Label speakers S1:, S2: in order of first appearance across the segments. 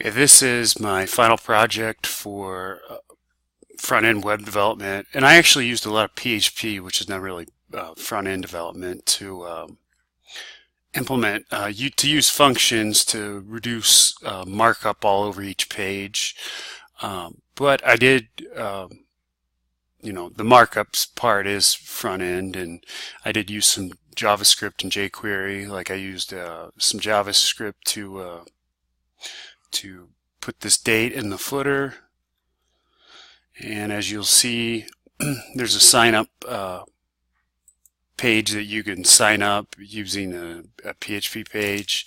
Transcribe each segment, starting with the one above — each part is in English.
S1: This is my final project for front-end web development, and I actually used a lot of PHP, which is not really front-end development, to implement to use functions to reduce markup all over each page. But I did, the markups part is front-end, and I did use some JavaScript and jQuery. Like I used some JavaScript to put this date in the footer, and as you'll see, there's a sign up page that you can sign up using a PHP page,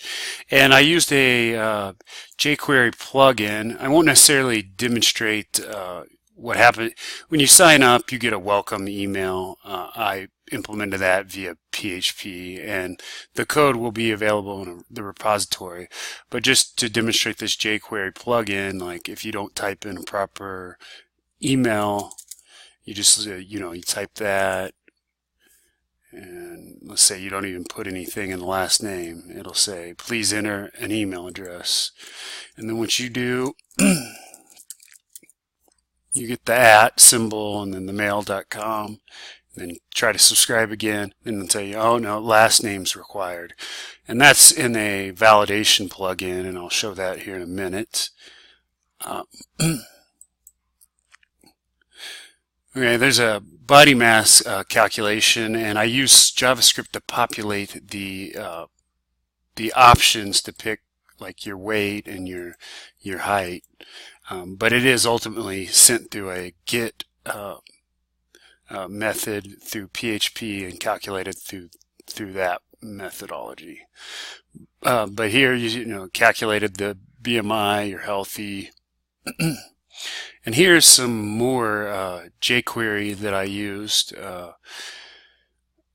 S1: and I used a jQuery plugin. I won't necessarily demonstrate what happened when you sign up. You get a welcome email. I implemented that via PHP, and the code will be available in the repository. But just to demonstrate this jQuery plugin, like if you don't type in a proper email, you just you type that, and let's say you don't even put anything in the last name. It'll say please enter an email address, and then once you do, you get the @ symbol and then the mail.com. Then try to subscribe again, and they'll tell you, oh no, last name's required. And that's in a validation plugin, and I'll show that here in a minute. Okay, there's a body mass calculation, and I use JavaScript to populate the options to pick like your weight and your height. But it is ultimately sent through a get method through PHP and calculated through that methodology. But here you calculated the BMI, you're healthy. And here's some more jQuery that I used.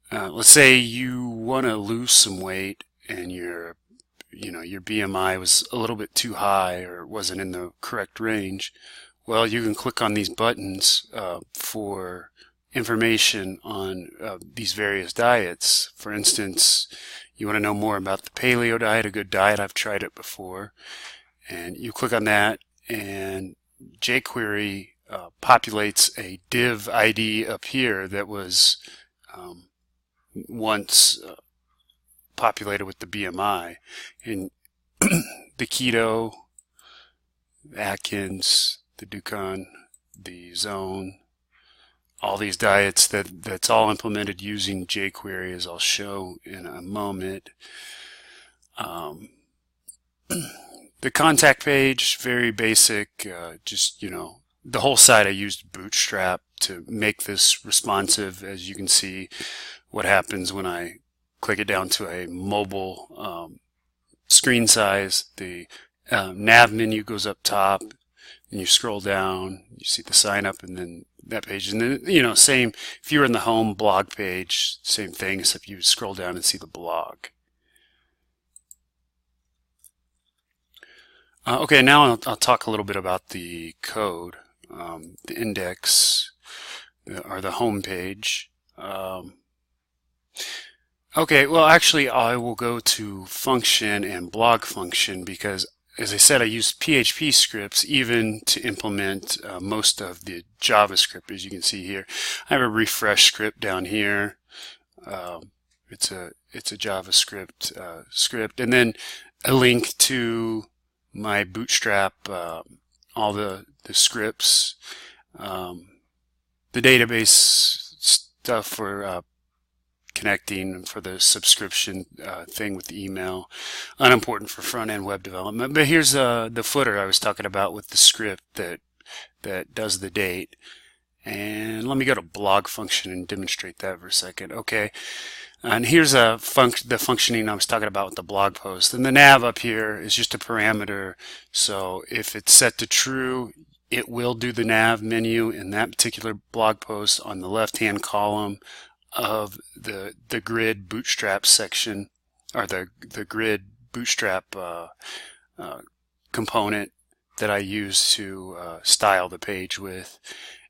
S1: Let's say you want to lose some weight and your BMI was a little bit too high or wasn't in the correct range. Well, you can click on these buttons for information on these various diets. For instance, you want to know more about the paleo diet, a good diet. I've tried it before. And you click on that, and jQuery populates a div ID up here that was once populated with the BMI. And the keto, Atkins, the Dukan, the Zone, all these diets, that's all implemented using jQuery, as I'll show in a moment. The contact page, very basic, just the whole site I used Bootstrap to make this responsive. As you can see what happens when I click it down to a mobile screen size. The nav menu goes up top, and you scroll down, you see the sign up, and then that page. And then same if you're in the home blog page, same thing, except you scroll down and see the blog. Okay, now I'll talk a little bit about the code, the index, or the home page. Okay, well actually I will go to function and blog function because, as I said, I use PHP scripts even to implement most of the JavaScript. As you can see here, I have a refresh script down here. It's a JavaScript script, and then a link to my Bootstrap, all the scripts, the database stuff for connecting for the subscription thing with the email, unimportant for front-end web development. But here's the footer I was talking about with the script that does the date. And let me go to blog function and demonstrate that for a second. Okay, and here's the functioning I was talking about with the blog post. And the nav up here is just a parameter, so if it's set to true, it will do the nav menu in that particular blog post on the left-hand column of the grid Bootstrap section, or the grid Bootstrap component that I use to style the page with.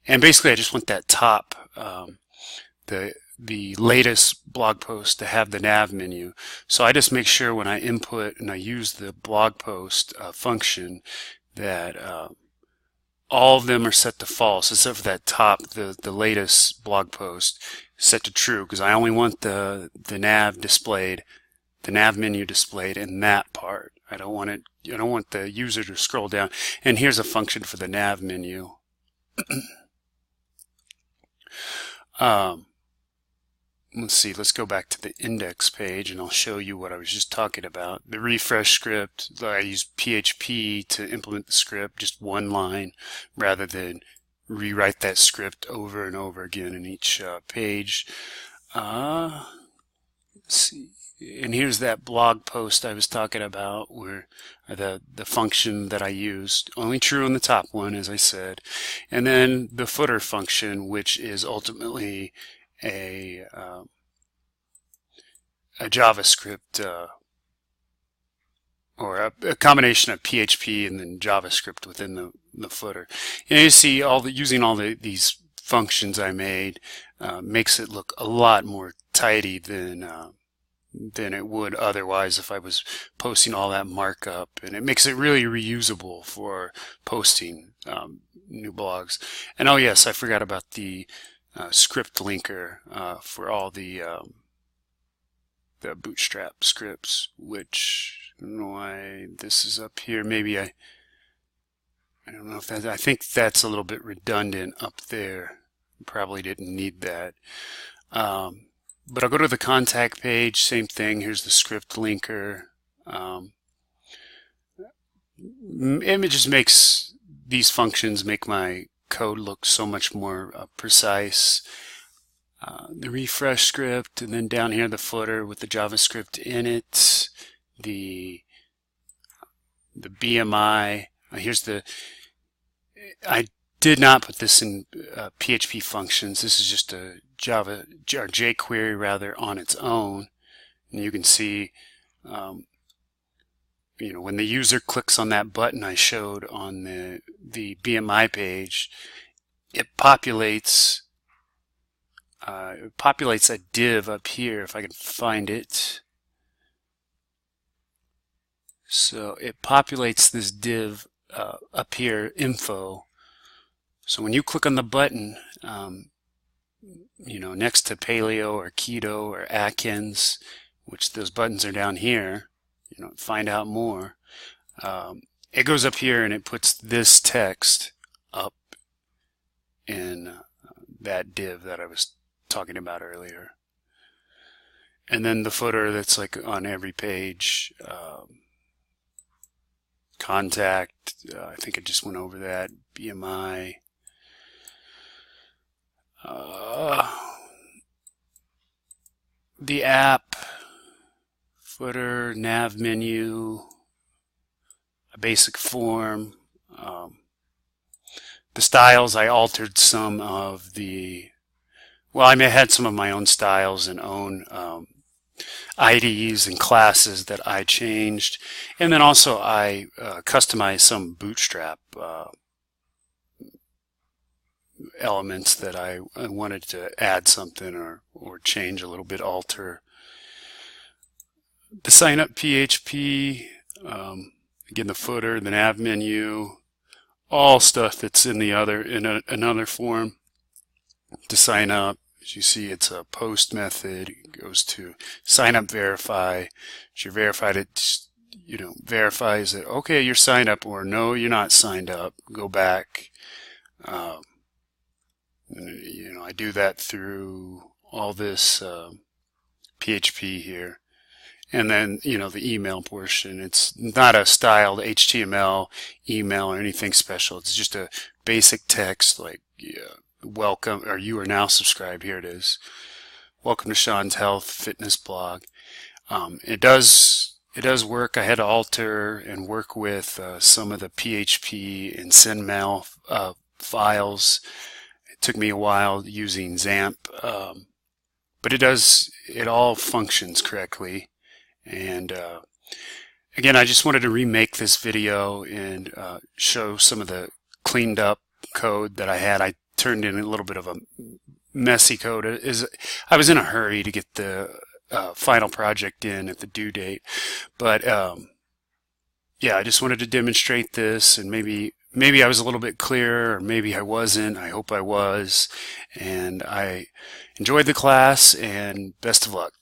S1: And basically I just want that top, the the latest blog post to have the nav menu. So I just make sure when I input and I use the blog post function that all of them are set to false, except for that top, the latest blog post set to true, because I only want the nav displayed, the nav menu displayed in that part. I don't want the user to scroll down. And here's a function for the nav menu. Let's see, let's go back to the index page and I'll show you what I was just talking about. The refresh script, I use PHP to implement the script, just one line, rather than rewrite that script over and over again in each page. Let's see. And here's that blog post I was talking about, where the function that I used, only true on the top one, as I said, and then the footer function, which is ultimately a JavaScript or a combination of PHP and then JavaScript within the footer. And you see using all these functions I made makes it look a lot more tidy than it would otherwise if I was posting all that markup, and it makes it really reusable for posting new blogs. And oh yes, I forgot about the script linker for all the Bootstrap scripts, which I don't know why this is up here. Maybe I don't know if that, I think that's a little bit redundant up there. Probably didn't need that. But I'll go to the contact page, same thing. Here's the script linker. It just makes these functions make my code look so much more precise. The refresh script, and then down here the footer with the JavaScript in it. The BMI. Here's I did not put this in PHP functions. This is just a Java or jQuery rather on its own, and you can see when the user clicks on that button I showed on the BMI page, it populates a div up here, if I can find it. So it populates this div up here, info. So when you click on the button, next to paleo or keto or Atkins, which those buttons are down here, find out more, it goes up here and it puts this text up in that div that I was talking about earlier. And then the footer that's like on every page, contact, I think I just went over that, BMI, the app, footer, nav menu, a basic form. The styles, I altered some of I had some of my own styles and own IDs and classes that I changed. And then also I customized some Bootstrap elements that I wanted to add something or change a little bit, alter. The sign up PHP, again the footer, the nav menu, all stuff that's in another form to sign up. As you see, it's a post method. It goes to sign up, verify. As you're verified, it verifies that okay, you're signed up, or no, you're not signed up. Go back. I do that through all this PHP here. And then, the email portion. It's not a styled HTML email or anything special. It's just a basic text like, welcome, or you are now subscribed. Here it is. Welcome to Sean's Health Fitness blog. It does work. I had to alter and work with some of the PHP and SendMail files. Took me a while using XAMPP, but it all functions correctly. And again, I just wanted to remake this video and show some of the cleaned up code that I had. I turned in a little bit of a messy code is I was in a hurry to get the final project in at the due date, but yeah, I just wanted to demonstrate this, and maybe I was a little bit clearer, or maybe I wasn't. I hope I was, and I enjoyed the class, and best of luck.